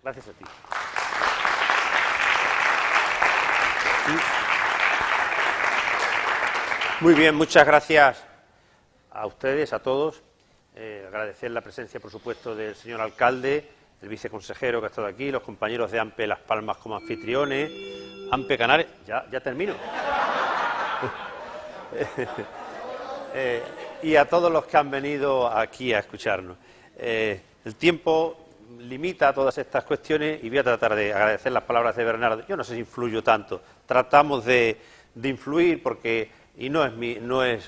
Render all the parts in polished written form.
Gracias a ti. Muy bien, muchas gracias a ustedes, a todos. Agradecer la presencia, por supuesto, del señor alcalde, el viceconsejero que ha estado aquí, los compañeros de AMPE Las Palmas como anfitriones, AMPE Canarias. Ya termino. Y a todos los que han venido aquí a escucharnos. El tiempo limita todas estas cuestiones y voy a tratar de agradecer las palabras de Bernardo. Yo no sé si influyo tanto. Tratamos de influir porque, y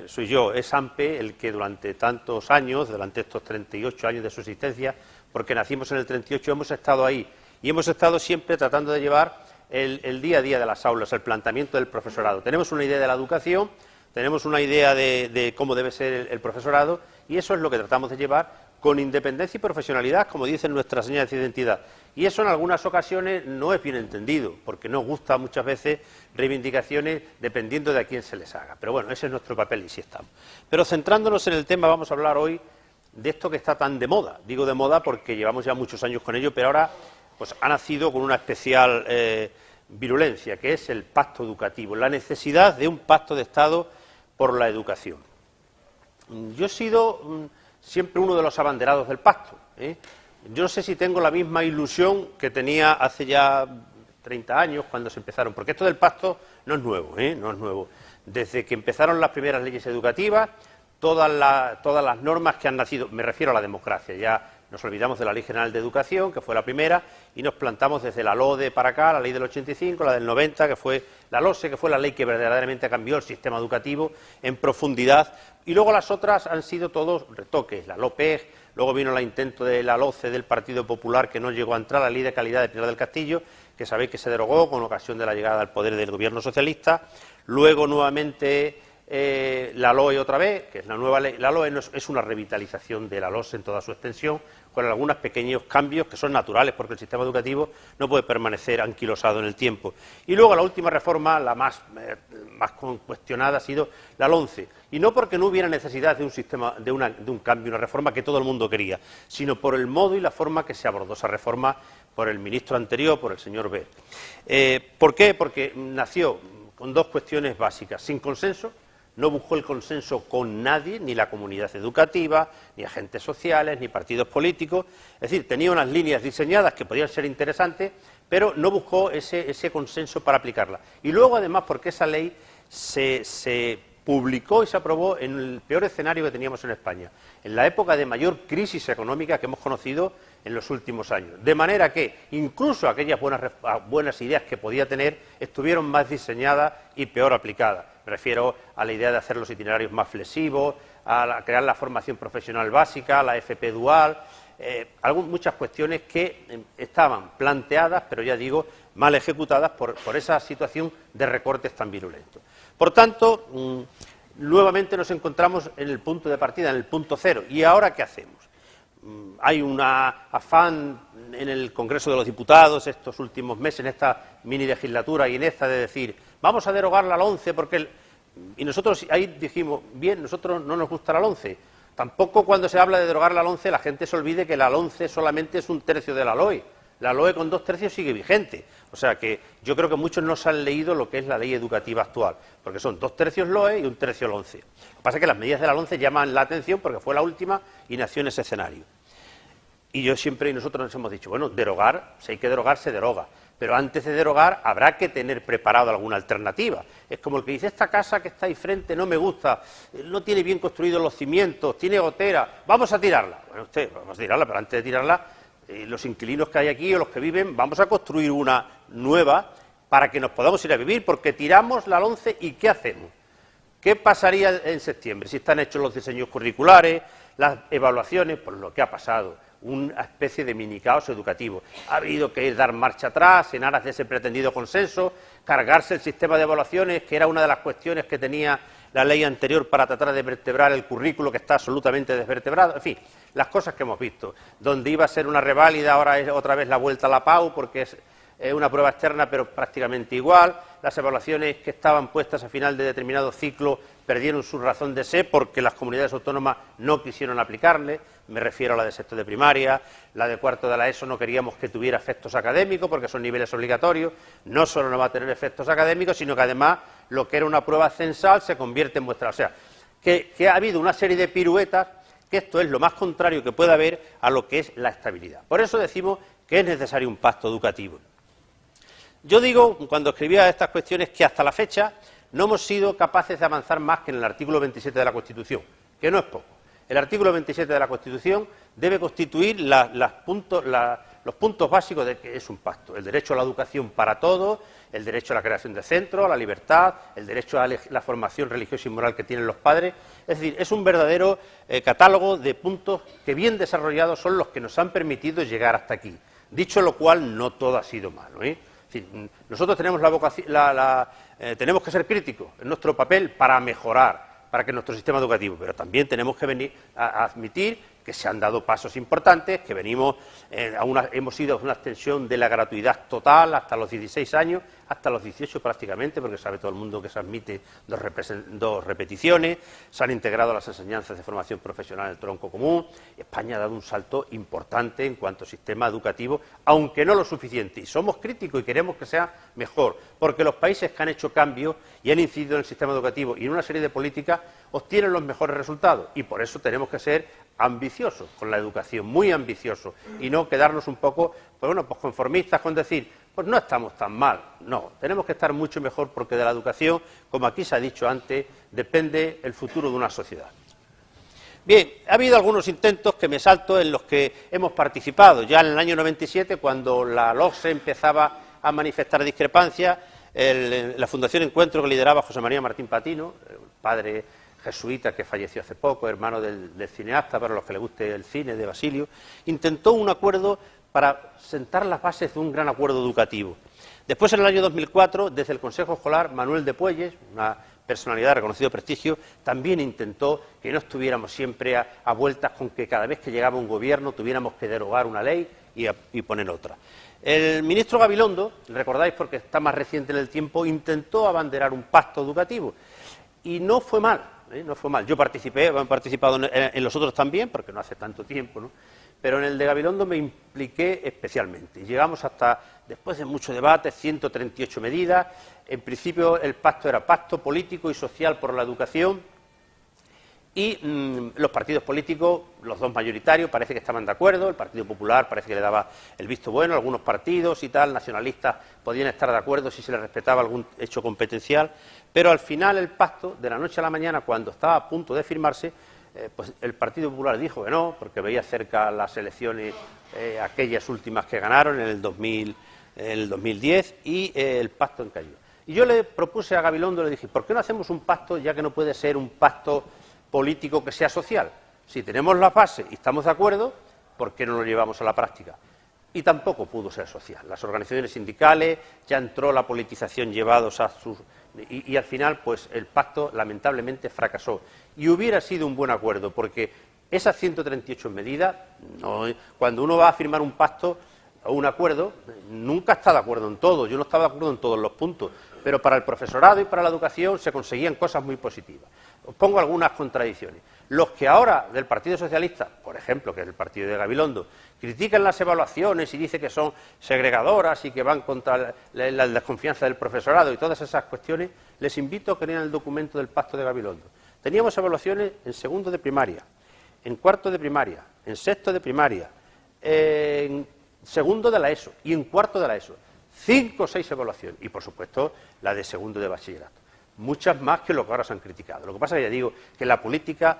soy yo, es AMPE el que durante tantos años, durante estos 38 años de su existencia, porque nacimos en el 38, hemos estado ahí y hemos estado siempre tratando de llevar el día a día de las aulas, el planteamiento del profesorado. Tenemos una idea de la educación, tenemos una idea de cómo debe ser el profesorado y eso es lo que tratamos de llevar con independencia y profesionalidad, como dicen nuestras señas de identidad. Y eso en algunas ocasiones no es bien entendido, porque nos gusta muchas veces reivindicaciones dependiendo de a quién se les haga. Pero bueno, ese es nuestro papel y sí estamos. Pero centrándonos en el tema, vamos a hablar hoy de esto que está tan de moda. Digo de moda porque llevamos ya muchos años con ello, pero ahora pues ha nacido con una especial virulencia, que es el pacto educativo, la necesidad de un pacto de Estado por la educación. Yo he sido siempre uno de los abanderados del pacto. Yo no sé si tengo la misma ilusión que tenía hace ya 30 años cuando se empezaron, porque esto del pacto no es nuevo, no es nuevo. Desde que empezaron las primeras leyes educativas, todas las normas que han nacido, me refiero a la democracia, ya nos olvidamos de la Ley General de Educación, que fue la primera, y nos plantamos desde la LODE para acá, la Ley del 85, la del 90, que fue la LOSE, que fue la ley que verdaderamente cambió el sistema educativo en profundidad, y luego las otras han sido todos retoques, la LOPEG, luego vino el intento de la LOCE del Partido Popular, que no llegó a entrar, la Ley de Calidad de Pinar del Castillo, que sabéis que se derogó con ocasión de la llegada al poder del gobierno socialista, luego nuevamente la LOE otra vez, que es la nueva ley. La LOE es una revitalización de la LOSE en toda su extensión, con algunos pequeños cambios que son naturales, porque el sistema educativo no puede permanecer anquilosado en el tiempo. Y luego la última reforma, la más cuestionada, ha sido la LOMCE, y no porque no hubiera necesidad de un cambio, una reforma que todo el mundo quería, sino por el modo y la forma que se abordó esa reforma por el ministro anterior, por el señor Wert. ¿Por qué? Porque nació con dos cuestiones básicas: sin consenso. No buscó el consenso con nadie, ni la comunidad educativa, ni agentes sociales, ni partidos políticos. Es decir, tenía unas líneas diseñadas que podían ser interesantes, pero no buscó ese consenso para aplicarla. Y luego, además, porque esa ley se publicó y se aprobó en el peor escenario que teníamos en España, en la época de mayor crisis económica que hemos conocido en los últimos años. De manera que incluso aquellas buenas ideas que podía tener estuvieron más diseñadas y peor aplicadas. Me refiero a la idea de hacer los itinerarios más flexivos, a crear la formación profesional básica, la FP dual, muchas cuestiones que estaban planteadas, pero ya digo, mal ejecutadas por esa situación de recortes tan virulentos. Por tanto, nuevamente nos encontramos en el punto de partida, en el punto cero. ¿Y ahora qué hacemos? Hay un afán en el Congreso de los Diputados estos últimos meses, en esta mini legislatura y en esta, de decir vamos a derogar la LOMCE porque... Y nosotros ahí dijimos, bien, nosotros no nos gusta la LOMCE. Tampoco cuando se habla de derogar la LOMCE la gente se olvide que la LOMCE solamente es un tercio de la LOE. La LOE con 2/3 sigue vigente. O sea que yo creo que muchos no se han leído lo que es la ley educativa actual, porque son 2/3 LOE y 1/3 LOMCE. Lo que pasa es que las medidas de la LOMCE llaman la atención porque fue la última y nació en ese escenario. Y nosotros nos hemos dicho, bueno, derogar, si hay que derogar, se deroga. Pero antes de derogar habrá que tener preparado alguna alternativa. Es como el que dice, esta casa que está ahí frente no me gusta, no tiene bien construidos los cimientos, tiene gotera, vamos a tirarla. Bueno, vamos a tirarla, pero antes de tirarla, los inquilinos que hay aquí o los que viven, vamos a construir una nueva para que nos podamos ir a vivir, porque tiramos la LOMCE y ¿qué hacemos? ¿Qué pasaría en septiembre si están hechos los diseños curriculares, las evaluaciones? Pues lo que ha pasado, una especie de mini caos educativo. Ha habido que dar marcha atrás en aras de ese pretendido consenso, cargarse el sistema de evaluaciones, que era una de las cuestiones que tenía la ley anterior para tratar de vertebrar el currículo, que está absolutamente desvertebrado. En fin, las cosas que hemos visto. Donde iba a ser una reválida, ahora es otra vez la vuelta a la PAU, porque es una prueba externa, pero prácticamente igual. Las evaluaciones que estaban puestas a final de determinado ciclo perdieron su razón de ser porque las comunidades autónomas no quisieron aplicarle. me refiero a la de sexto de primaria, la de cuarto de la ESO no queríamos que tuviera efectos académicos porque son niveles obligatorios, no solo no va a tener efectos académicos, sino que además lo que era una prueba censal se convierte en muestra. O sea, que ha habido una serie de piruetas, que esto es lo más contrario que puede haber a lo que es la estabilidad. Por eso decimos que es necesario un pacto educativo. Yo digo, cuando escribía estas cuestiones, que hasta la fecha no hemos sido capaces de avanzar más que en el artículo 27 de la Constitución, que no es poco. El artículo 27 de la Constitución debe constituir los puntos básicos de que es un pacto. El derecho a la educación para todos, el derecho a la creación de centros, a la libertad, el derecho a la formación religiosa y moral que tienen los padres. Es decir, es un verdadero catálogo de puntos que, bien desarrollados, son los que nos han permitido llegar hasta aquí. Dicho lo cual, no todo ha sido malo, ¿eh? Es decir, nosotros tenemos tenemos que ser críticos en nuestro papel para mejorar, para que nuestro sistema educativo, pero también tenemos que venir a admitir que se han dado pasos importantes, que hemos ido a una extensión de la gratuidad total hasta los 16 años, hasta los 18 prácticamente, porque sabe todo el mundo que se admite dos repeticiones, se han integrado las enseñanzas de formación profesional en el tronco común. España ha dado un salto importante en cuanto a sistema educativo, aunque no lo suficiente, y somos críticos y queremos que sea mejor, porque los países que han hecho cambios y han incidido en el sistema educativo y en una serie de políticas obtienen los mejores resultados, y por eso tenemos que ser ambiciosos con la educación, muy ambiciosos, y no quedarnos un poco, pues conformistas con decir, pues no estamos tan mal. No, tenemos que estar mucho mejor, porque de la educación, como aquí se ha dicho antes, depende el futuro de una sociedad. Bien, ha habido algunos intentos que me salto en los que hemos participado. Ya en el año 97, cuando la LOGSE empezaba a manifestar discrepancias, la Fundación Encuentro, que lideraba José María Martín Patino, el padre jesuita que falleció hace poco, hermano del cineasta, para los que le guste el cine, de Basilio, intentó un acuerdo para sentar las bases de un gran acuerdo educativo. Después, en el año 2004, desde el Consejo Escolar, Manuel de Puelles, una personalidad de reconocido prestigio, también intentó que no estuviéramos siempre a vueltas con que cada vez que llegaba un gobierno tuviéramos que derogar una ley y poner otra. El ministro Gabilondo, recordáis porque está más reciente en el tiempo, intentó abanderar un pacto educativo y no fue mal. No fue mal. Yo han participado en los otros también, porque no hace tanto tiempo, ¿no? Pero en el de Gabilondo me impliqué especialmente. Llegamos hasta, después de mucho debate, 138 medidas. En principio el pacto era pacto político y social por la educación, y los partidos políticos, los dos mayoritarios, parece que estaban de acuerdo. El Partido Popular parece que le daba el visto bueno, algunos partidos y tal, nacionalistas podían estar de acuerdo si se les respetaba algún hecho competencial, pero al final el pacto, de la noche a la mañana, cuando estaba a punto de firmarse, pues el Partido Popular dijo que no, porque veía cerca las elecciones, aquellas últimas que ganaron en el 2010, y el pacto encalló. Y yo le propuse a Gabilondo, le dije, ¿por qué no hacemos un pacto, ya que no puede ser un pacto político que sea social? Si tenemos la base y estamos de acuerdo, ¿por qué no lo llevamos a la práctica? Y tampoco pudo ser social. Las organizaciones sindicales, ya entró la politización llevados a sus... Y al final, pues el pacto lamentablemente fracasó. Y hubiera sido un buen acuerdo, porque esas 138 medidas, cuando uno va a firmar un pacto o un acuerdo, nunca está de acuerdo en todo. Yo no estaba de acuerdo en todos los puntos, pero para el profesorado y para la educación se conseguían cosas muy positivas. Os pongo algunas contradicciones. Los que ahora del Partido Socialista, por ejemplo, que es el partido de Gabilondo, critican las evaluaciones y dicen que son segregadoras y que van contra la desconfianza del profesorado y todas esas cuestiones, les invito a que lean el documento del Pacto de Gabilondo. Teníamos evaluaciones en segundo de primaria, en cuarto de primaria, en sexto de primaria, en segundo de la ESO y en cuarto de la ESO. 5 o 6 evaluaciones, y por supuesto la de segundo de bachillerato. Muchas más que lo que ahora se han criticado. Lo que pasa es que ya digo que en la política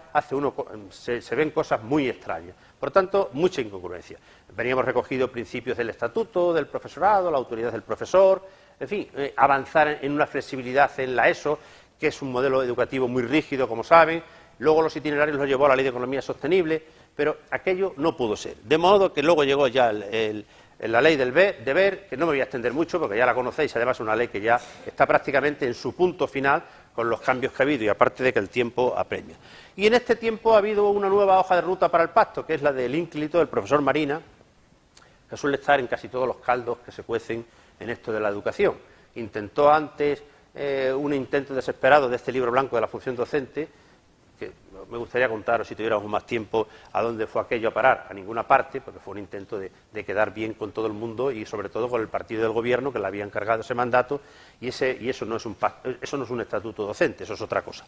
se ven cosas muy extrañas. Por tanto, mucha incongruencia. Veníamos recogido principios del estatuto, del profesorado, la autoridad del profesor, en fin, avanzar en una flexibilidad en la ESO, que es un modelo educativo muy rígido, como saben. Luego los itinerarios los llevó a la Ley de Economía Sostenible, pero aquello no pudo ser. De modo que luego llegó ya la ley del deber, que no me voy a extender mucho porque ya la conocéis, además es una ley que ya está prácticamente en su punto final con los cambios que ha habido y aparte de que el tiempo apremia. Y en este tiempo ha habido una nueva hoja de ruta para el pacto, que es la del ínclito del profesor Marina, que suele estar en casi todos los caldos que se cuecen en esto de la educación. Intentó antes un intento desesperado de este libro blanco de la función docente, que me gustaría contaros, si tuviéramos más tiempo, a dónde fue aquello a parar. A ninguna parte, porque fue un intento de quedar bien con todo el mundo y sobre todo con el partido del gobierno que le había encargado ese mandato, y eso no es un estatuto docente, eso es otra cosa.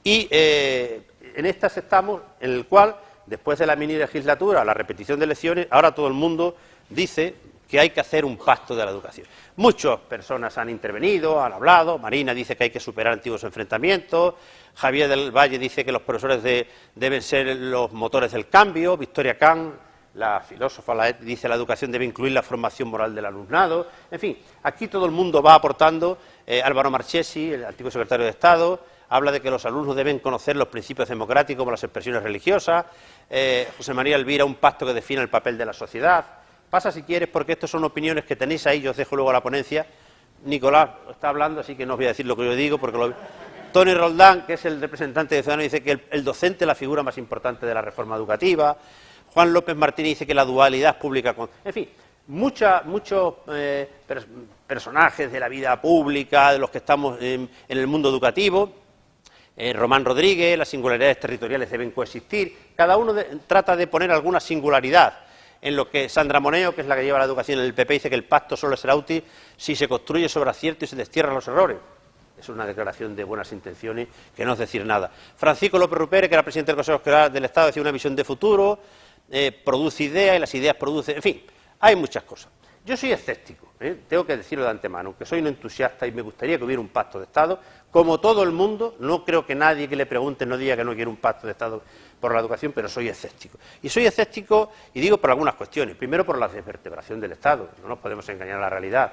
Y en estas estamos, en el cual, después de la mini legislatura, la repetición de elecciones, ahora todo el mundo dice que hay que hacer un pacto de la educación. Muchas personas han intervenido, han hablado. Marina dice que hay que superar antiguos enfrentamientos. Javier del Valle dice que los profesores deben ser los motores del cambio. Victoria Kant, la filósofa, dice que la educación debe incluir la formación moral del alumnado. En fin, aquí todo el mundo va aportando. Álvaro Marchesi, el antiguo secretario de Estado, habla de que los alumnos deben conocer los principios democráticos como las expresiones religiosas. José María Elvira, un pacto que define el papel de la sociedad. Pasa si quieres, porque estas son opiniones que tenéis ahí, yo os dejo luego a la ponencia. Nicolás está hablando, así que no os voy a decir lo que yo digo, porque Tony Roldán, que es el representante de Ciudadanos, dice que el docente es la figura más importante de la reforma educativa. Juan López Martínez dice que la dualidad pública... En fin, muchos personajes de la vida pública, de los que estamos en el mundo educativo. Román Rodríguez, las singularidades territoriales deben coexistir. Cada uno trata de poner alguna singularidad. En lo que Sandra Moneo, que es la que lleva la educación en el PP, dice que el pacto solo será útil si se construye sobre aciertos y se destierran los errores. Es una declaración de buenas intenciones que no es decir nada. Francisco López Rupérez, que era presidente del Consejo Escolar del Estado, decía una visión de futuro, produce ideas y las ideas producen... En fin, hay muchas cosas. Yo soy escéptico, tengo que decirlo de antemano, que soy un entusiasta y me gustaría que hubiera un pacto de Estado. Como todo el mundo, no creo que nadie que le pregunte no diga que no quiere un pacto de Estado por la educación, pero soy escéptico. Y soy escéptico, y digo por algunas cuestiones. Primero, por la desvertebración del Estado. No nos podemos engañar a la realidad.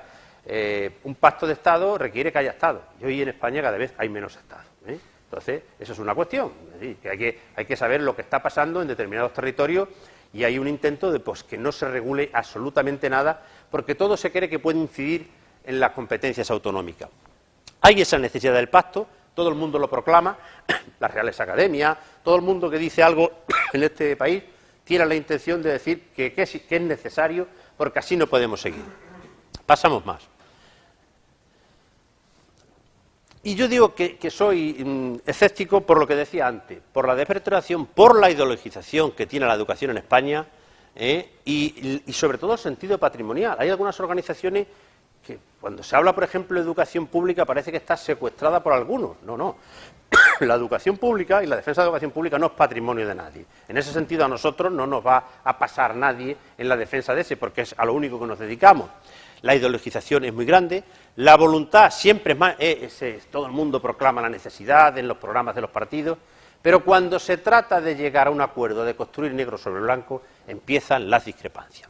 Un pacto de Estado requiere que haya Estado. Y hoy en España cada vez hay menos Estado. Entonces, eso es una cuestión. Es decir, que hay que saber lo que está pasando en determinados territorios, y hay un intento de que no se regule absolutamente nada, porque todo se cree que puede incidir en las competencias autonómicas. Hay esa necesidad del pacto, todo el mundo lo proclama, las Reales Academias, todo el mundo que dice algo en este país tiene la intención de decir que es necesario, porque así no podemos seguir. Pasamos más. Y yo digo que soy escéptico por lo que decía antes, por la desvertebración, por la ideologización que tiene la educación en España, y sobre todo el sentido patrimonial. Hay algunas organizaciones que cuando se habla, por ejemplo, de educación pública, parece que está secuestrada por algunos. No. La educación pública y la defensa de la educación pública no es patrimonio de nadie. En ese sentido, a nosotros no nos va a pasar nadie en la defensa de ese, porque es a lo único que nos dedicamos. La ideologización es muy grande, la voluntad siempre es más... todo el mundo proclama la necesidad en los programas de los partidos, pero cuando se trata de llegar a un acuerdo, de construir negro sobre blanco, empiezan las discrepancias.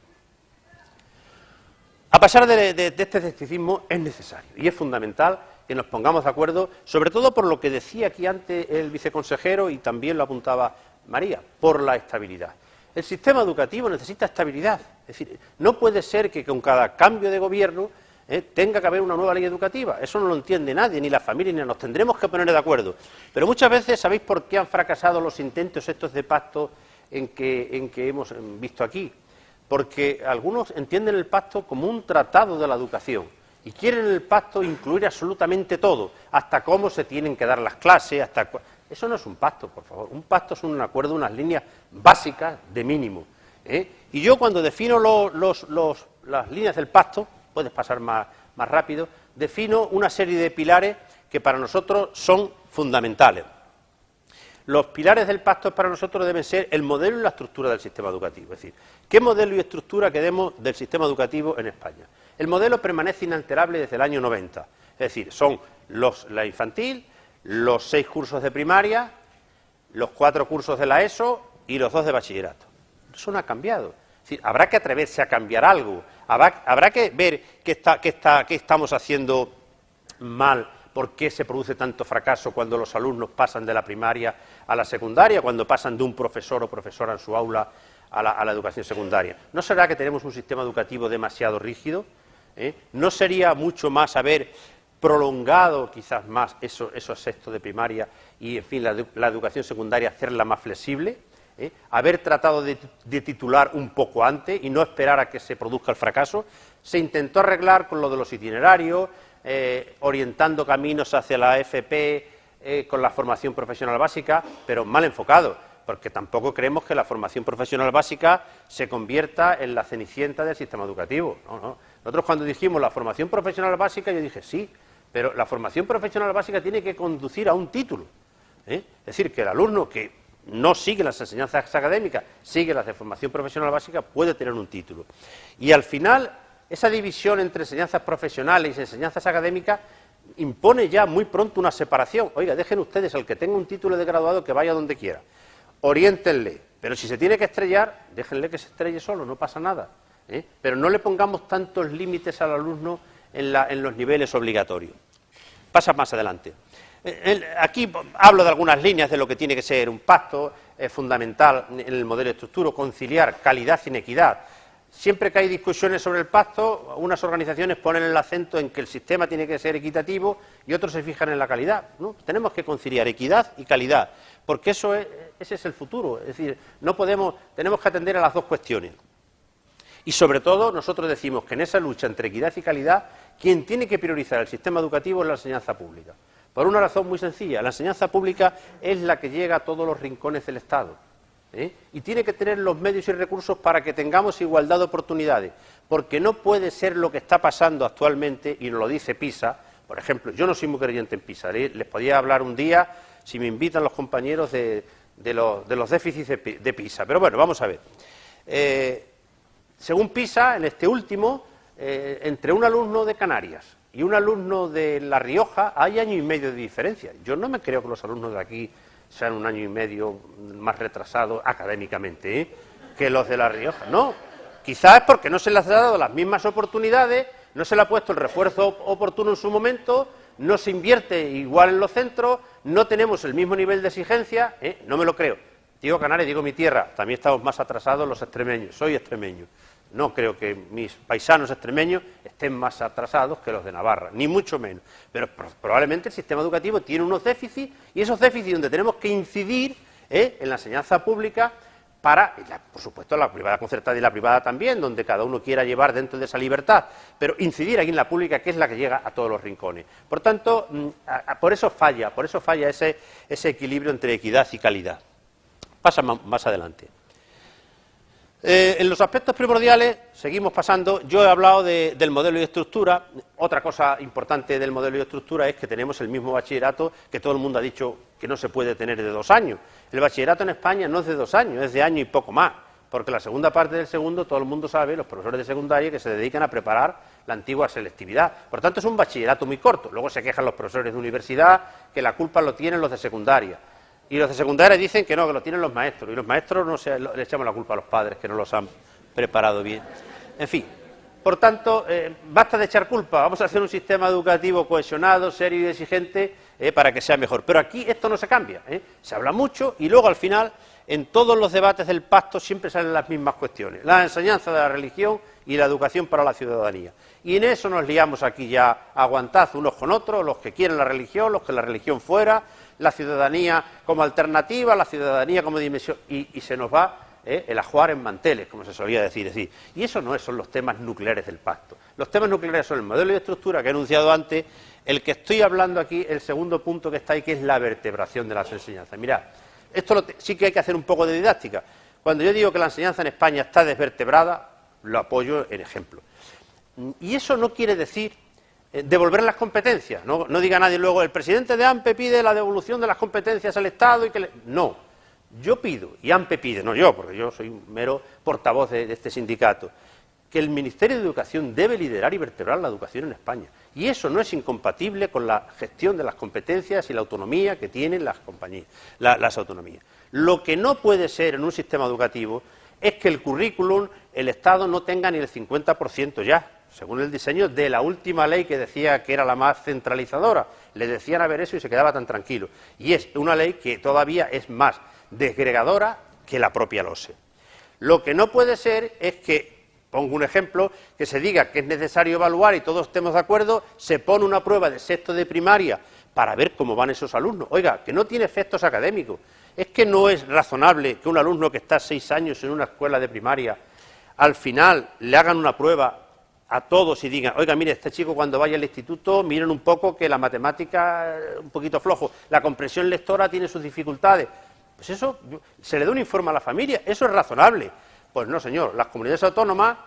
A pesar de este escepticismo, es necesario y es fundamental que nos pongamos de acuerdo, sobre todo por lo que decía aquí antes el viceconsejero y también lo apuntaba María, por la estabilidad. El sistema educativo necesita estabilidad, es decir, no puede ser que con cada cambio de gobierno tenga que haber una nueva ley educativa. Eso no lo entiende nadie, ni la familia, ni nos tendremos que poner de acuerdo. Pero muchas veces, ¿sabéis por qué han fracasado los intentos estos de pacto en que hemos visto aquí? Porque algunos entienden el pacto como un tratado de la educación y quieren en el pacto incluir absolutamente todo, hasta cómo se tienen que dar las clases, Eso no es un pacto, por favor. Un pacto es un acuerdo, unas líneas básicas de mínimo. Y yo cuando defino las líneas del pacto, puedes pasar más rápido, defino una serie de pilares que para nosotros son fundamentales. Los pilares del pacto para nosotros deben ser el modelo y la estructura del sistema educativo. Es decir, ¿qué modelo y estructura queremos del sistema educativo en España? El modelo permanece inalterable desde el año 90. Es decir, son la infantil, los 6 cursos de primaria, los 4 cursos de la ESO y los 2 de bachillerato. Eso no ha cambiado. Es decir, habrá que atreverse a cambiar algo. Habrá que ver qué estamos haciendo mal. ¿Por qué se produce tanto fracaso cuando los alumnos pasan de la primaria a la secundaria, cuando pasan de un profesor o profesora en su aula a la educación secundaria? ¿No será que tenemos un sistema educativo demasiado rígido? ¿No sería mucho más haber prolongado quizás más esos sextos de primaria y, en fin, la educación secundaria hacerla más flexible? Haber tratado de titular un poco antes y no esperar a que se produzca el fracaso. Se intentó arreglar con lo de los itinerarios, orientando caminos hacia la FP con la formación profesional básica, pero mal enfocado, porque tampoco creemos que la formación profesional básica se convierta en la cenicienta del sistema educativo. No, no. Nosotros cuando dijimos la formación profesional básica, yo dije sí, pero la formación profesional básica tiene que conducir a un título. Es decir, que el alumno que no sigue las enseñanzas académicas, sigue las de formación profesional básica, puede tener un título. Y al final, esa división entre enseñanzas profesionales y enseñanzas académicas impone ya muy pronto una separación. Oiga, dejen ustedes al que tenga un título de graduado que vaya donde quiera, oriéntenle, pero si se tiene que estrellar, déjenle que se estrelle solo, no pasa nada. Pero no le pongamos tantos límites al alumno en los niveles obligatorios. Pasa más adelante. Aquí hablo de algunas líneas de lo que tiene que ser un pacto. Es fundamental en el modelo de estructura conciliar calidad sin equidad. Siempre que hay discusiones sobre el pacto, unas organizaciones ponen el acento en que el sistema tiene que ser equitativo y otros se fijan en la calidad, ¿no? Tenemos que conciliar equidad y calidad, porque ese es el futuro. Es decir, tenemos que atender a las dos cuestiones. Y sobre todo, nosotros decimos que en esa lucha entre equidad y calidad, quien tiene que priorizar el sistema educativo es la enseñanza pública. Por una razón muy sencilla, la enseñanza pública es la que llega a todos los rincones del Estado. Y tiene que tener los medios y recursos para que tengamos igualdad de oportunidades, porque no puede ser lo que está pasando actualmente, y nos lo dice PISA. Por ejemplo, yo no soy muy creyente en PISA, les podía hablar un día, si me invitan los compañeros, de los déficits de PISA, pero bueno, vamos a ver. Según PISA, en este último, entre un alumno de Canarias y un alumno de La Rioja hay 1 año y medio de diferencia. Yo no me creo que los alumnos de aquí sean 1 año y medio más retrasados académicamente que los de La Rioja. No, quizás es porque no se les ha dado las mismas oportunidades, no se le ha puesto el refuerzo oportuno en su momento, no se invierte igual en los centros, no tenemos el mismo nivel de exigencia. No me lo creo. Digo Canarias, digo mi tierra, también estamos más atrasados los extremeños, soy extremeño. No creo que mis paisanos extremeños estén más atrasados que los de Navarra, ni mucho menos. Pero probablemente el sistema educativo tiene unos déficits, y esos déficits donde tenemos que incidir en la enseñanza pública para, por supuesto, la privada concertada y la privada también, donde cada uno quiera llevar dentro de esa libertad, pero incidir aquí en la pública, que es la que llega a todos los rincones. Por tanto, por eso falla ese equilibrio entre equidad y calidad. Pasa más adelante. En los aspectos primordiales, seguimos pasando. Yo he hablado del modelo y estructura. Otra cosa importante del modelo y estructura es que tenemos el mismo bachillerato que todo el mundo ha dicho que no se puede tener de 2 años. El bachillerato en España no es de 2 años, es de año y poco más, porque la segunda parte del segundo, todo el mundo sabe, los profesores de secundaria, que se dedican a preparar la antigua selectividad. Por tanto, es un bachillerato muy corto. Luego se quejan los profesores de universidad que la culpa lo tienen los de secundaria. Y los de secundaria dicen que no, que lo tienen los maestros. Y los maestros le echamos la culpa a los padres, que no los han preparado bien. En fin, por tanto, basta de echar culpa. Vamos a hacer un sistema educativo cohesionado, serio y exigente para que sea mejor. Pero aquí esto no se cambia. Se habla mucho y luego al final, en todos los debates del pacto, siempre salen las mismas cuestiones. La enseñanza de la religión y la educación para la ciudadanía. Y en eso nos liamos aquí ya a guantazos unos con otros, los que quieren la religión, los que la religión fuera, la ciudadanía como alternativa, la ciudadanía como dimensión, y se nos va el ajuar en manteles, como se solía decir. Y eso no son los temas nucleares del pacto. Los temas nucleares son el modelo de estructura que he enunciado antes, el que estoy hablando aquí, el segundo punto que está ahí, que es la vertebración de las enseñanzas. Mirad, esto sí que hay que hacer un poco de didáctica. Cuando yo digo que la enseñanza en España está desvertebrada, lo apoyo en ejemplo. Y eso no quiere decir devolver las competencias. No diga nadie luego, el presidente de AMPE pide la devolución de las competencias al Estado. No, yo pido, y AMPE pide, no yo, porque yo soy un mero portavoz de este sindicato, que el Ministerio de Educación debe liderar y vertebrar la educación en España. Y eso no es incompatible con la gestión de las competencias y la autonomía que tienen las compañías, las autonomías. Lo que no puede ser en un sistema educativo es que el currículum, el Estado no tenga ni el 50% ya, según el diseño de la última ley que decía que era la más centralizadora. Le decían a ver eso y se quedaba tan tranquilo. Y es una ley que todavía es más desgregadora que la propia LOSE. Lo que no puede ser es que, pongo un ejemplo, que se diga que es necesario evaluar y todos estemos de acuerdo, se pone una prueba de sexto de primaria para ver cómo van esos alumnos. Oiga, que no tiene efectos académicos. Es que no es razonable que un alumno que está 6 años en una escuela de primaria, al final le hagan una prueba a todos y digan, oiga, mire, este chico cuando vaya al instituto, miren un poco que la matemática es un poquito flojo, la comprensión lectora tiene sus dificultades. Pues eso, se le da un informe a la familia, eso es razonable. Pues no, señor, las comunidades autónomas,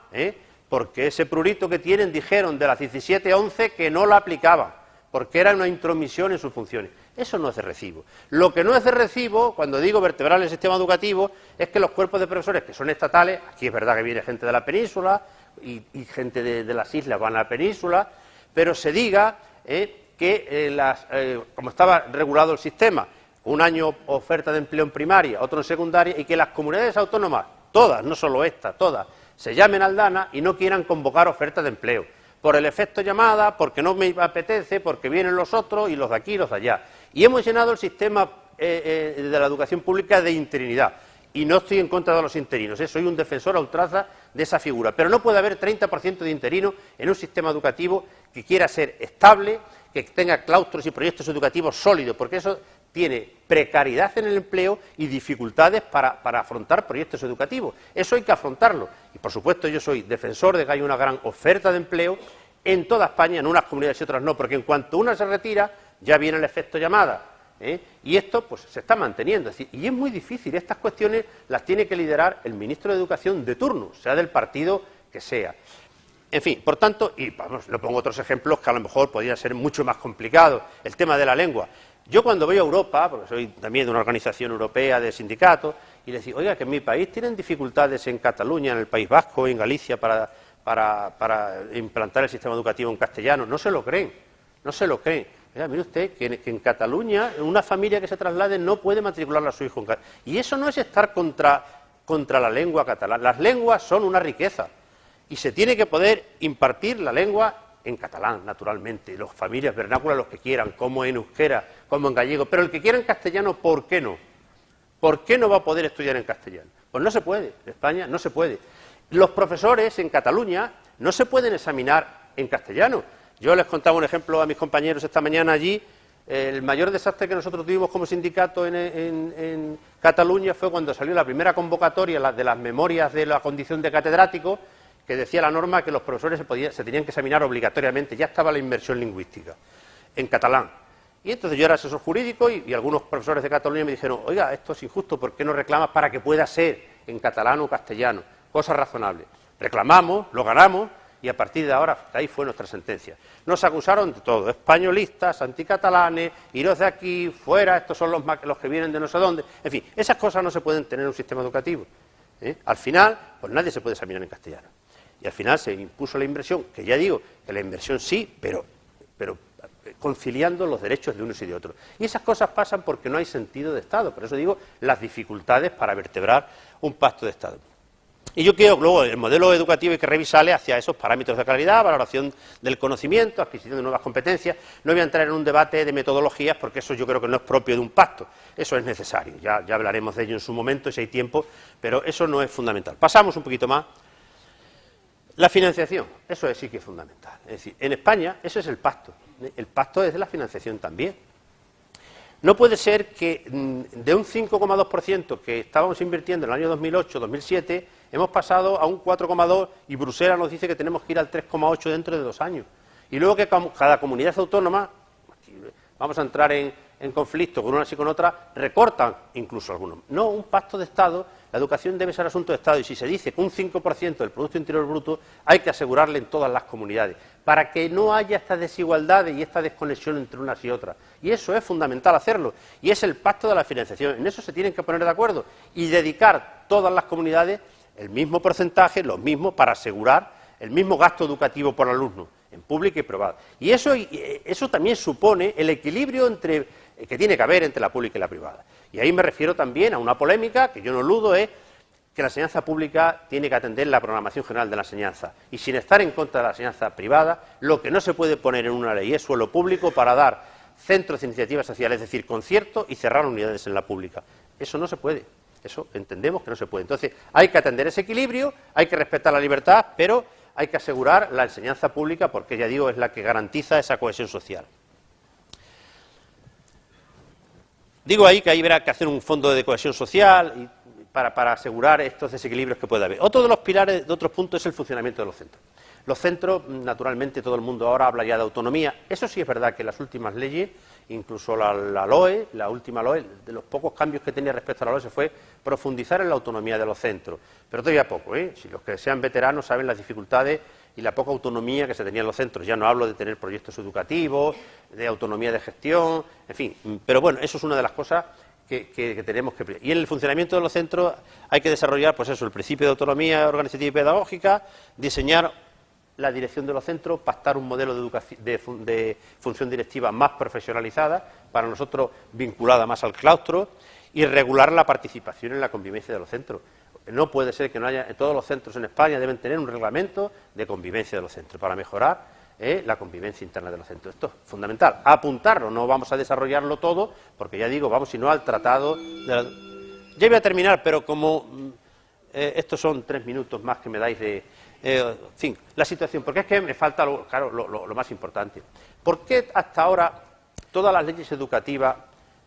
porque ese prurito que tienen, dijeron de las 17-11 que no la aplicaban, porque era una intromisión en sus funciones. Eso no es de recibo. Lo que no es de recibo, cuando digo vertebrar el sistema educativo, es que los cuerpos de profesores que son estatales, aquí es verdad que viene gente de la península y gente de las islas van a la península, pero se diga que como estaba regulado el sistema, un año oferta de empleo en primaria, otro en secundaria, y que las comunidades autónomas, todas, no solo esta, todas, se llamen Aldana y no quieran convocar ofertas de empleo. Por el efecto llamada, porque no me apetece, porque vienen los otros y los de aquí y los de allá. Y hemos llenado el sistema de la educación pública de interinidad. Y no estoy en contra de los interinos, soy un defensor a ultranza de esa figura. Pero no puede haber 30% de interinos en un sistema educativo que quiera ser estable, que tenga claustros y proyectos educativos sólidos, porque eso tiene precariedad en el empleo y dificultades para afrontar proyectos educativos. Eso hay que afrontarlo. Y, por supuesto, yo soy defensor de que haya una gran oferta de empleo en toda España, en unas comunidades y otras no, porque en cuanto una se retira, ya viene el efecto llamada. Y esto pues se está manteniendo. Es decir, y es muy difícil. Estas cuestiones las tiene que liderar el ministro de Educación de turno, sea del partido que sea. En fin, por tanto, y vamos, le pongo otros ejemplos que a lo mejor podrían ser mucho más complicados. El tema de la lengua. Yo cuando voy a Europa, porque soy también de una organización europea de sindicatos, y les digo, oiga, que en mi país tienen dificultades en Cataluña, en el País Vasco, en Galicia, para implantar el sistema educativo en castellano, no se lo creen, no se lo creen. Oiga, mire usted, que en Cataluña, una familia que se traslade no puede matricular a su hijo en catalán. Y eso no es estar contra la lengua catalana. Las lenguas son una riqueza, y se tiene que poder impartir la lengua en catalán, naturalmente, las familias vernáculas los que quieran, como en euskera, como en gallego, pero el que quiera en castellano, ¿por qué no? ¿Por qué no va a poder estudiar en castellano? Pues no se puede, en España no se puede. Los profesores en Cataluña no se pueden examinar en castellano. Yo les contaba un ejemplo a mis compañeros esta mañana allí. El mayor desastre que nosotros tuvimos como sindicato en Cataluña fue cuando salió la primera convocatoria de las memorias de la condición de catedrático, que decía la norma que los profesores se tenían que examinar obligatoriamente, ya estaba la inmersión lingüística, en catalán. Y entonces yo era asesor jurídico y algunos profesores de Cataluña me dijeron, oiga, esto es injusto, ¿por qué no reclamas para que pueda ser en catalán o castellano? Cosa razonable. Reclamamos, lo ganamos y a partir de ahora, ahí fue nuestra sentencia. Nos acusaron de todo, españolistas, anticatalanes, iros de aquí, fuera, estos son los que vienen de no sé dónde. En fin, esas cosas no se pueden tener en un sistema educativo. Al final, pues nadie se puede examinar en castellano. Y al final se impuso la inversión, que ya digo, que la inversión sí, pero conciliando los derechos de unos y de otros. Y esas cosas pasan porque no hay sentido de Estado. Por eso digo, las dificultades para vertebrar un pacto de Estado. Y yo quiero luego el modelo educativo hay que revisarle hacia esos parámetros de calidad, valoración del conocimiento, adquisición de nuevas competencias. No voy a entrar en un debate de metodologías porque eso yo creo que no es propio de un pacto. Eso es necesario. Ya hablaremos de ello en su momento, si hay tiempo, pero eso no es fundamental. Pasamos un poquito más. La financiación, eso sí que es fundamental. Es decir, en España ese es el pacto. El pacto es de la financiación también. No puede ser que de un 5,2% que estábamos invirtiendo en el año 2008-2007, hemos pasado a un 4,2% y Bruselas nos dice que tenemos que ir al 3,8% dentro de 2 años. Y luego que cada comunidad autónoma, vamos a entrar en conflicto con unas y con otras, recortan incluso algunos. No, un pacto de Estado, la educación debe ser asunto de Estado y si se dice que un 5% del Producto Interior Bruto hay que asegurarle en todas las comunidades, para que no haya estas desigualdades y esta desconexión entre unas y otras. Y eso es fundamental hacerlo, y es el pacto de la financiación. En eso se tienen que poner de acuerdo y dedicar todas las comunidades el mismo porcentaje, los mismos, para asegurar el mismo gasto educativo por alumno, en público y privado. Y eso también supone el equilibrio que tiene que haber entre la pública y la privada. Y ahí me refiero también a una polémica, que yo no eludo, es que la enseñanza pública tiene que atender la programación general de la enseñanza. Y sin estar en contra de la enseñanza privada, lo que no se puede poner en una ley es suelo público para dar centros de iniciativa social, es decir, conciertos y cerrar unidades en la pública. Eso no se puede. Eso entendemos que no se puede. Entonces, hay que atender ese equilibrio, hay que respetar la libertad, pero hay que asegurar la enseñanza pública porque, ya digo, es la que garantiza esa cohesión social. Digo ahí que habrá que hacer un fondo de cohesión social para asegurar estos desequilibrios que puede haber. Otro de los pilares, de otros puntos, es el funcionamiento de los centros. Los centros, naturalmente, todo el mundo ahora habla ya de autonomía. Eso sí es verdad que las últimas leyes, incluso la LOE, la última LOE, de los pocos cambios que tenía respecto a la LOE se fue profundizar en la autonomía de los centros. Pero todavía poco, ¿eh? Si los que sean veteranos saben las dificultades y la poca autonomía que se tenía en los centros. Ya no hablo de tener proyectos educativos, de autonomía de gestión, en fin. Pero bueno, eso es una de las cosas que tenemos que... Y en el funcionamiento de los centros hay que desarrollar, pues eso, el principio de autonomía organizativa y pedagógica, diseñar la dirección de los centros, pactar un modelo de función directiva más profesionalizada, para nosotros vinculada más al claustro, y regular la participación en la convivencia de los centros. No puede ser que no haya... Todos los centros en España deben tener un reglamento de convivencia de los centros para mejorar la convivencia interna de los centros. Esto es fundamental. Apuntarlo, no vamos a desarrollarlo todo, porque ya digo, vamos sino al tratado... Ya voy a terminar, pero como estos son 3 minutos más que me dais de... en fin, la situación, porque es que me falta lo más importante. ¿Por qué hasta ahora todas las leyes educativas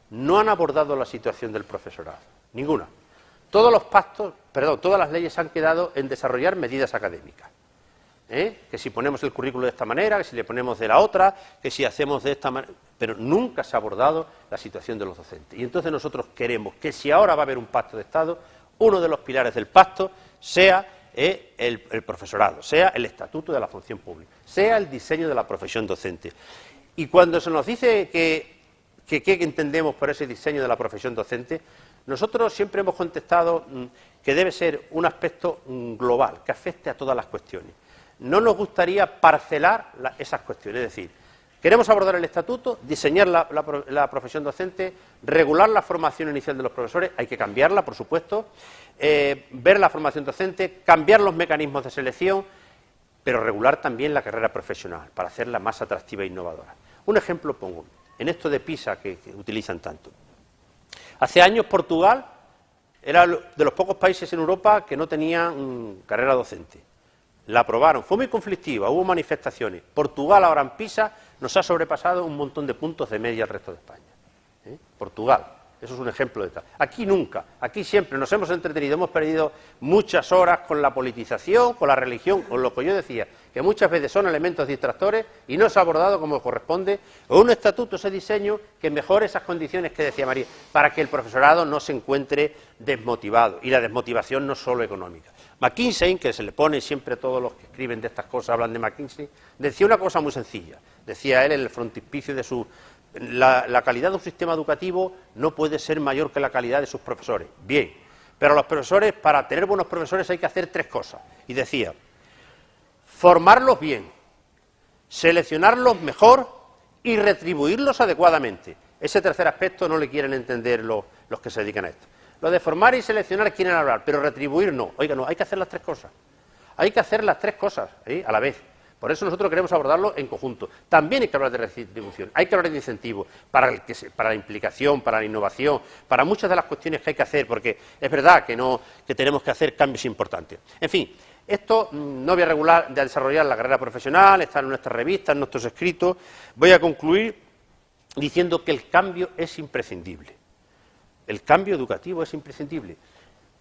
no han abordado la situación del profesorado? Ninguna. Todos los pactos, todas las leyes han quedado en desarrollar medidas académicas. Que si ponemos el currículo de esta manera, que si le ponemos de la otra, que si hacemos de esta manera... Pero nunca se ha abordado la situación de los docentes. Y entonces nosotros queremos que si ahora va a haber un pacto de Estado, uno de los pilares del pacto sea el profesorado, sea el estatuto de la función pública, sea el diseño de la profesión docente. Y cuando se nos dice qué entendemos por ese diseño de la profesión docente, nosotros siempre hemos contestado que debe ser un aspecto global, que afecte a todas las cuestiones. No nos gustaría parcelar esas cuestiones, es decir, queremos abordar el estatuto, diseñar la profesión docente, regular la formación inicial de los profesores, hay que cambiarla, por supuesto, ver la formación docente, cambiar los mecanismos de selección, pero regular también la carrera profesional para hacerla más atractiva e innovadora. Un ejemplo pongo, en esto de PISA que utilizan tanto. Hace años Portugal era de los pocos países en Europa que no tenían carrera docente. La aprobaron, fue muy conflictiva, hubo manifestaciones. Portugal ahora en PISA nos ha sobrepasado un montón de puntos de media al resto de España. Portugal, eso es un ejemplo de tal. Aquí nunca, aquí siempre nos hemos entretenido, hemos perdido muchas horas con la politización, con la religión, con lo que yo decía, que muchas veces son elementos distractores y no se ha abordado como corresponde, o un estatuto, ese diseño que mejore esas condiciones que decía María, para que el profesorado no se encuentre desmotivado, y la desmotivación no solo económica. McKinsey, que se le pone siempre todos los que escriben de estas cosas, hablan de McKinsey, decía una cosa muy sencilla, decía él en el frontispicio de su... La calidad de un sistema educativo no puede ser mayor que la calidad de sus profesores. Bien, pero los profesores, para tener buenos profesores hay que hacer 3 cosas. Y decía, formarlos bien, seleccionarlos mejor y retribuirlos adecuadamente. Ese tercer aspecto no le quieren entender los que se dedican a esto. Lo de formar y seleccionar quieren hablar, pero retribuir no. Oiga, no, hay que hacer las 3 cosas. Hay que hacer las 3 cosas a la vez. Por eso nosotros queremos abordarlo en conjunto. También hay que hablar de retribución, hay que hablar de incentivos para la implicación, para la innovación, para muchas de las cuestiones que hay que hacer, porque es verdad que tenemos que hacer cambios importantes. En fin, esto no voy a desarrollar la carrera profesional, está en nuestras revistas, en nuestros escritos. Voy a concluir diciendo que el cambio es imprescindible. El cambio educativo es imprescindible.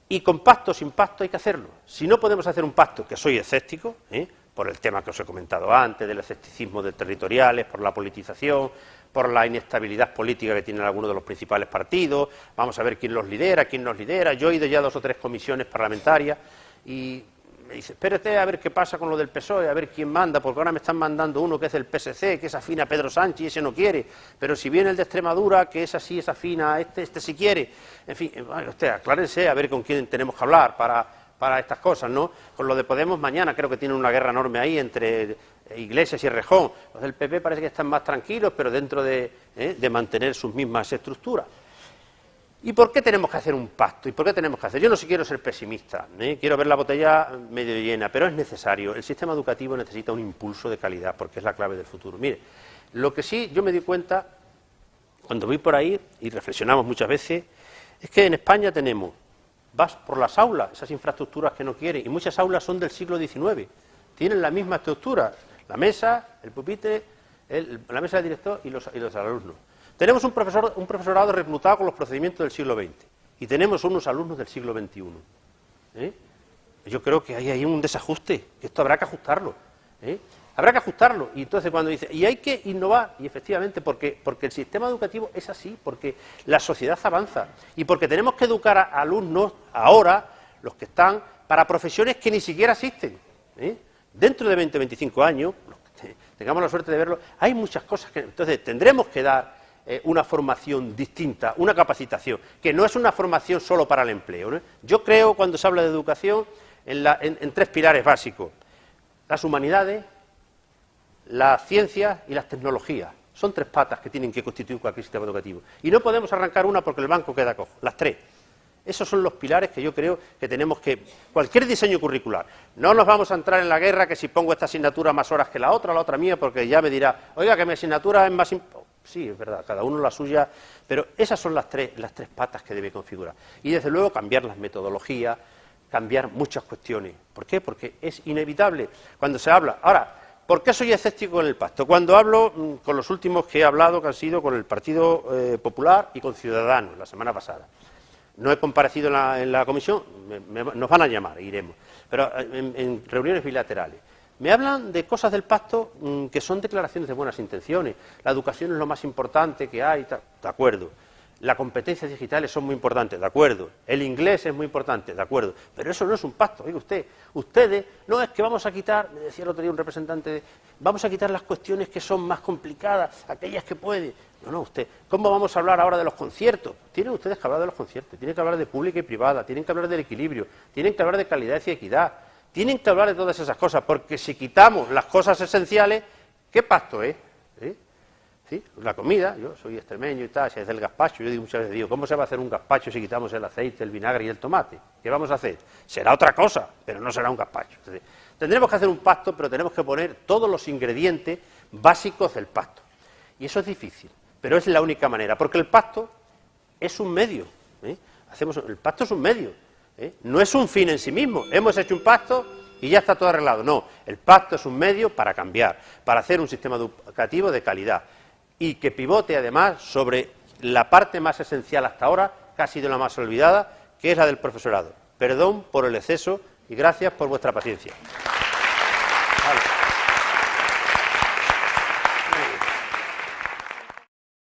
Y con pacto o sin pacto hay que hacerlo. Si no podemos hacer un pacto, que soy escéptico, por el tema que os he comentado antes, del escepticismo de territoriales, por la politización, por la inestabilidad política que tienen algunos de los principales partidos, vamos a ver quién los lidera, quién nos lidera. Yo he ido ya a 2 o 3 comisiones parlamentarias y me dice, espérate a ver qué pasa con lo del PSOE, a ver quién manda, porque ahora me están mandando uno que es del PSC, que es afín a Pedro Sánchez y ese no quiere, pero si viene el de Extremadura, que es así, es afín a este sí quiere. En fin, usted, aclárense a ver con quién tenemos que hablar para estas cosas, ¿no? Con lo de Podemos mañana creo que tienen una guerra enorme ahí entre Iglesias y Rejón. Los del PP parece que están más tranquilos, pero dentro de mantener sus mismas estructuras. ¿Y por qué tenemos que hacer un pacto? ¿Y por qué tenemos que hacer? Yo no quiero ser pesimista, quiero ver la botella medio llena, pero es necesario. El sistema educativo necesita un impulso de calidad, porque es la clave del futuro. Mire, lo que sí yo me di cuenta, cuando voy por ahí, y reflexionamos muchas veces, es que en España tenemos... Vas por las aulas, esas infraestructuras que no quieren, y muchas aulas son del siglo XIX, tienen la misma estructura, la mesa, el pupitre, la mesa del director y los alumnos. Tenemos un profesorado reclutado con los procedimientos del siglo XX, y tenemos unos alumnos del siglo XXI. Yo creo que hay ahí un desajuste, que esto habrá que ajustarlo. Habrá que ajustarlo. Y entonces cuando dice, y hay que innovar, y efectivamente, porque el sistema educativo es así, porque la sociedad avanza, y porque tenemos que educar a alumnos ahora, los que están, para profesiones que ni siquiera existen. Dentro de 20 o 25 años, los que tengamos la suerte de verlo, hay muchas cosas que... Entonces tendremos que dar una formación distinta, una capacitación, que no es una formación solo para el empleo, ¿no? Yo creo, cuando se habla de educación, en tres pilares básicos: las humanidades, las ciencias y las tecnologías. Son tres patas que tienen que constituir cualquier sistema educativo. Y no podemos arrancar una porque el banco queda cojo. Las tres. Esos son los pilares que yo creo que tenemos que... Cualquier diseño curricular. No nos vamos a entrar en la guerra que si pongo esta asignatura más horas que la otra mía, porque ya me dirá, oiga, que mi asignatura es más... Sí, es verdad, cada uno la suya, pero esas son las tres patas que debe configurar. Y desde luego cambiar las metodologías, cambiar muchas cuestiones. ¿Por qué? Porque es inevitable cuando se habla... Ahora, ¿por qué soy escéptico con el pacto? Cuando hablo con los últimos que he hablado, que han sido con el Partido Popular y con Ciudadanos, la semana pasada. No he comparecido en la comisión, nos van a llamar, iremos, pero en reuniones bilaterales. Me hablan de cosas del pacto que son declaraciones de buenas intenciones. La educación es lo más importante que hay, de acuerdo. Las competencias digitales son muy importantes, de acuerdo. El inglés es muy importante, de acuerdo. Pero eso no es un pacto, oiga usted. Ustedes, no es que vamos a quitar, me decía el otro día un representante, vamos a quitar las cuestiones que son más complicadas, aquellas que pueden. No, usted, ¿cómo vamos a hablar ahora de los conciertos? Tienen ustedes que hablar de los conciertos, tienen que hablar de pública y privada, tienen que hablar del equilibrio, tienen que hablar de calidad y equidad, tienen que hablar de todas esas cosas, porque si quitamos las cosas esenciales, ¿qué pacto es? ¿Sí? La comida, yo soy extremeño y tal, si es del gazpacho, yo muchas veces ¿cómo se va a hacer un gazpacho si quitamos el aceite, el vinagre y el tomate? ¿Qué vamos a hacer? Será otra cosa, pero no será un gazpacho. Entonces, tendremos que hacer un pacto, pero tenemos que poner todos los ingredientes básicos del pacto. Y eso es difícil, pero es la única manera, porque el pacto es un medio. El pacto es un medio, no es un fin en sí mismo. Hemos hecho un pacto y ya está todo arreglado. No, el pacto es un medio para cambiar, para hacer un sistema educativo de calidad y que pivote además sobre la parte más esencial hasta ahora, que ha sido la más olvidada, que es la del profesorado. Perdón por el exceso y gracias por vuestra paciencia. Vale.